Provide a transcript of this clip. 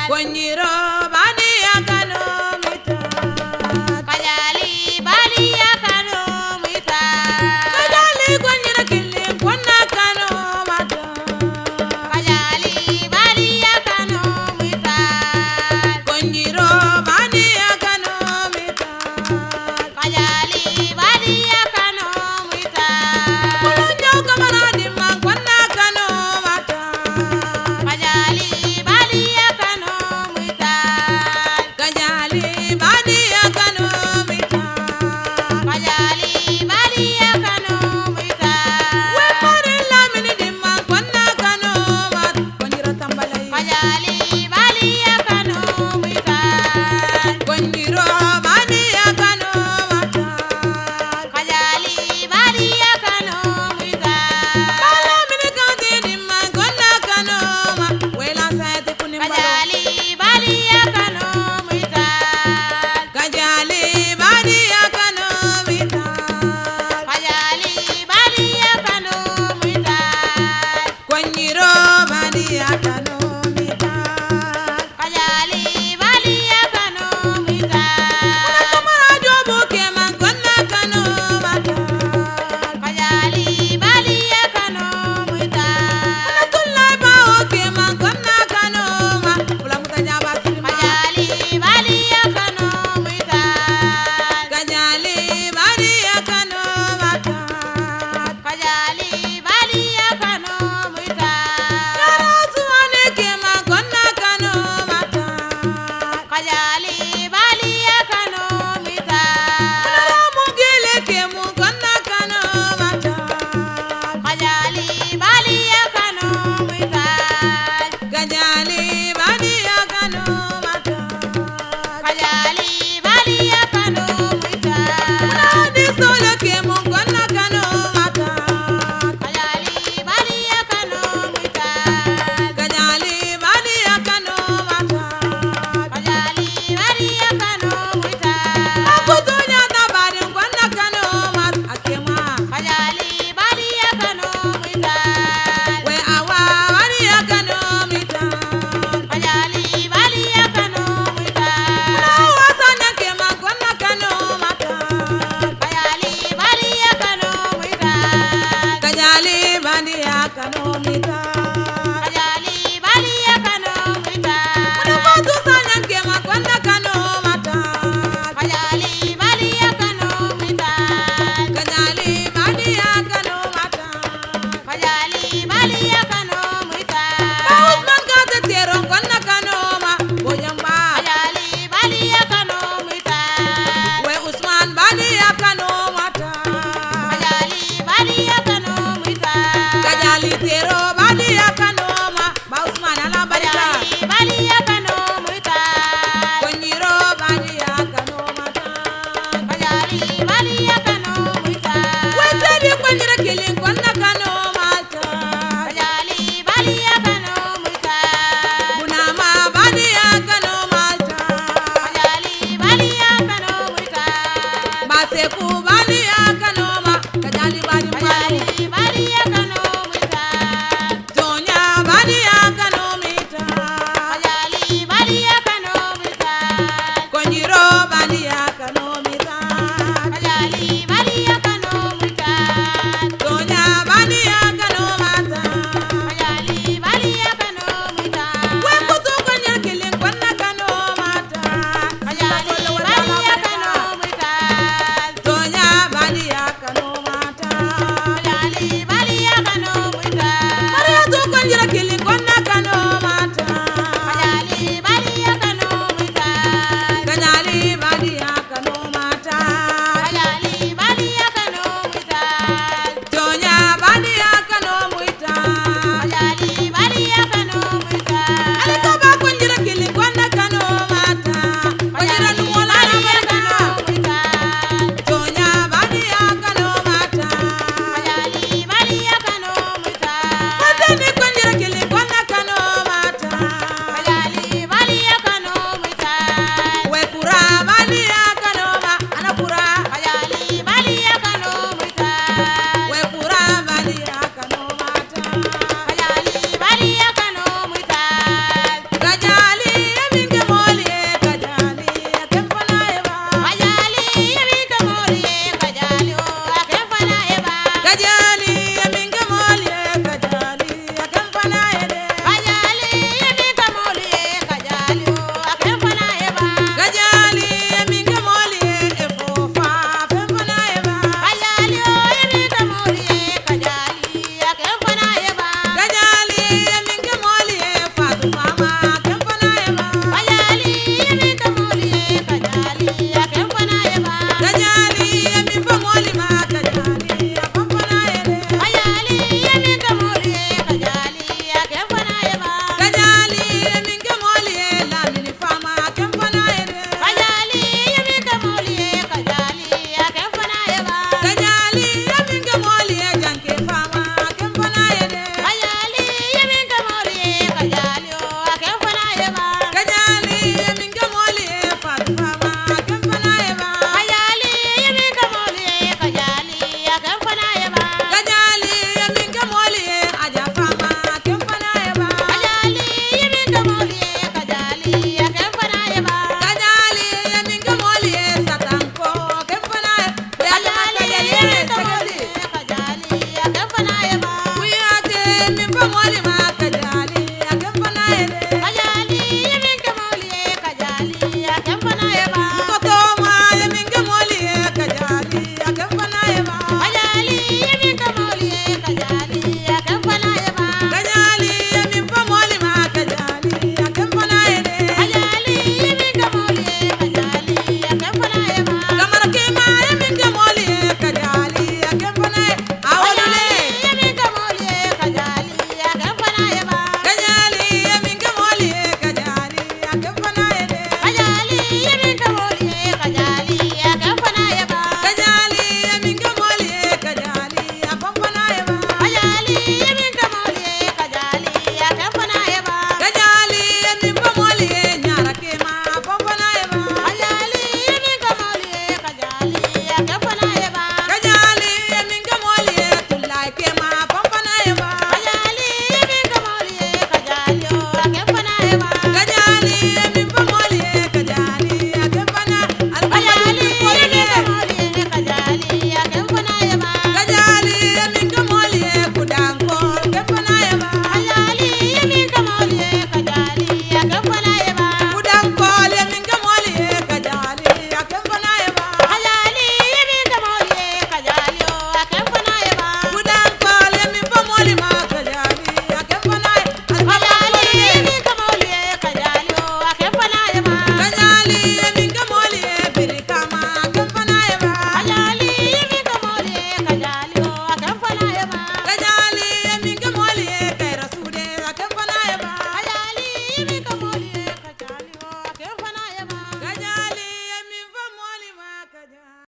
Konyiro bani akano mita. Kajali bali akano mita. Kajali konyira kili kwana kano mata. Kajali bali akano mita. Konyiro bani akano mita. Kajali bali akano mita. Kulunja kamaradi ma kwana kano mata. Kajali bali akano mita. Kajali bani akano mita. Kajali bali akano mita. Wepare lamini dimma kwana kano mata. Konyiro tambalai. Kajali bali akano mita. Konyiro bani akano mata. Kajali bali akano mita. Balamini kante dimma kwana kano ma. Wela saete kunimbalo. Kajali bali akano mita. Kajali bani akano mita. Kajali bali akano mita. Konyiro bani akano mita. Kajali bali akano mita. Kamara jobo kema kwana kano mata. Kajali bali akano mita. Tullai bawo kema kwana kano ma. Fula mutanya basirima. Kajali bali akano mita. Kajali bani akano mata. Kajali bali akano mita. Yara suwane kema kwana kano mata. Kajali